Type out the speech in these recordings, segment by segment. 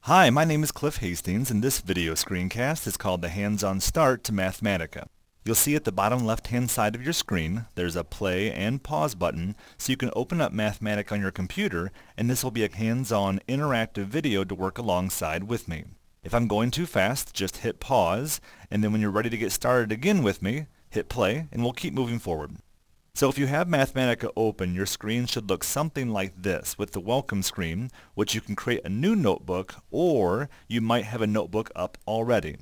Hi, my name is Cliff Hastings, and this video screencast is called The Hands-On Start to Mathematica. You'll see at the bottom left-hand side of your screen, there's a play and pause button, so you can open up Mathematica on your computer, and this will be a hands-on interactive video to work alongside with me. If I'm going too fast, just hit pause, and then when you're ready to get started again with me, hit play, and we'll keep moving forward. So if you have Mathematica open, your screen should look something like this with the welcome screen, which you can create a new notebook, or you might have a notebook up already.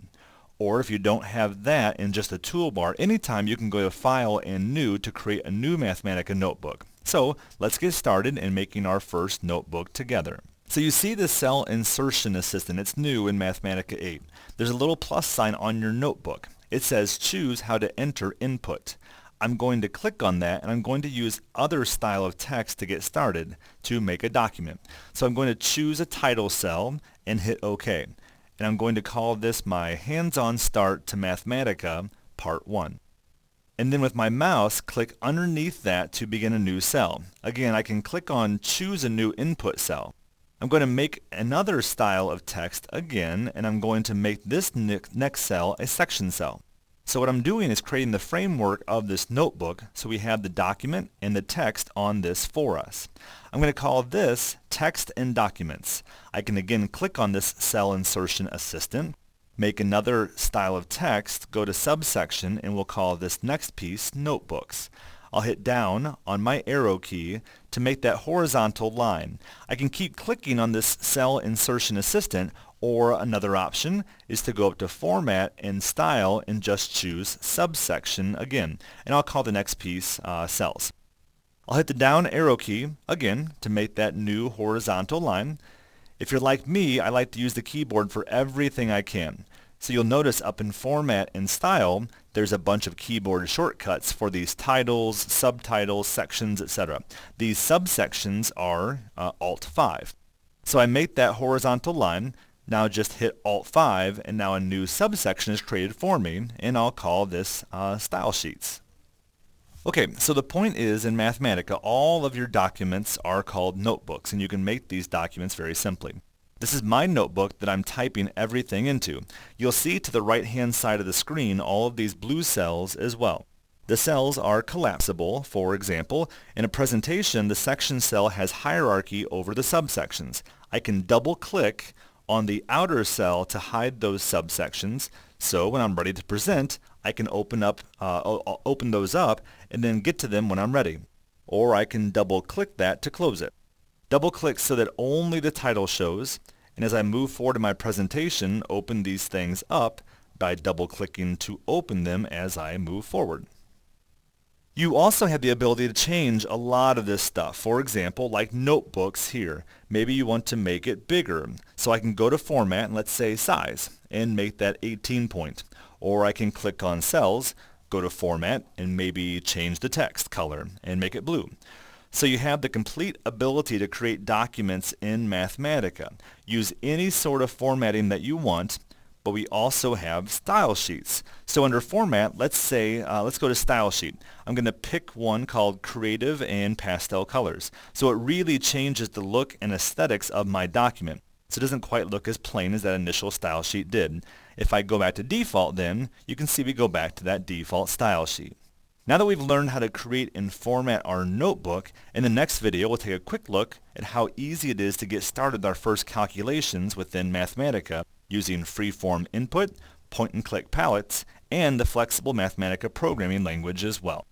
Or if you don't have that in just a toolbar, anytime you can go to File and New to create a new Mathematica notebook. So let's get started in making our first notebook together. So you see the cell insertion assistant. It's new in Mathematica 8. There's a little plus sign on your notebook. It says choose how to enter input. I'm going to click on that, and I'm going to use other style of text to get started to make a document. So I'm going to choose a title cell and hit OK. And I'm going to call this my Hands-On Start to Mathematica Part 1. And then with my mouse, click underneath that to begin a new cell. Again, I can click on Choose a New Input Cell. I'm going to make another style of text again, and I'm going to make this next cell a section cell. So what I'm doing is creating the framework of this notebook, so we have the document and the text on this for us. I'm going to call this Text and Documents. I can again click on this Cell Insertion Assistant, make another style of text, go to Subsection, and we'll call this next piece Notebooks. I'll hit down on my arrow key to make that horizontal line. I can keep clicking on this Cell Insertion Assistant, or another option is to go up to Format and Style and just choose Subsection again, and I'll call the next piece Cells. I'll hit the down arrow key again to make that new horizontal line. If you're like me, I like to use the keyboard for everything I can. So you'll notice up in Format and Style, there's a bunch of keyboard shortcuts for these titles, subtitles, sections, etc. These subsections are Alt-5. So I make that horizontal line. Now just hit Alt-5, and now a new subsection is created for me, and I'll call this Style Sheets. Okay, so the point is, in Mathematica, all of your documents are called notebooks, and you can make these documents very simply. This is my notebook that I'm typing everything into. You'll see to the right-hand side of the screen all of these blue cells as well. The cells are collapsible. For example, in a presentation, the section cell has hierarchy over the subsections. I can double-click on the outer cell to hide those subsections, so when I'm ready to present, I can open those up and then get to them when I'm ready. Or I can double-click that to close it. Double-click so that only the title shows, and as I move forward in my presentation, open these things up by double-clicking to open them as I move forward. You also have the ability to change a lot of this stuff. For example, like notebooks here. Maybe you want to make it bigger. So I can go to Format and let's say Size and make that 18 point. Or I can click on Cells, go to Format, and maybe change the text color and make it blue. So you have the complete ability to create documents in Mathematica. Use any sort of formatting that you want, but we also have style sheets. So under Format, let's go to Style Sheet. I'm going to pick one called Creative and Pastel Colors. So it really changes the look and aesthetics of my document. So it doesn't quite look as plain as that initial style sheet did. If I go back to default then, you can see we go back to that default style sheet. Now that we've learned how to create and format our notebook, in the next video we'll take a quick look at how easy it is to get started with our first calculations within Mathematica using freeform input, point-and-click palettes, and the flexible Mathematica programming language as well.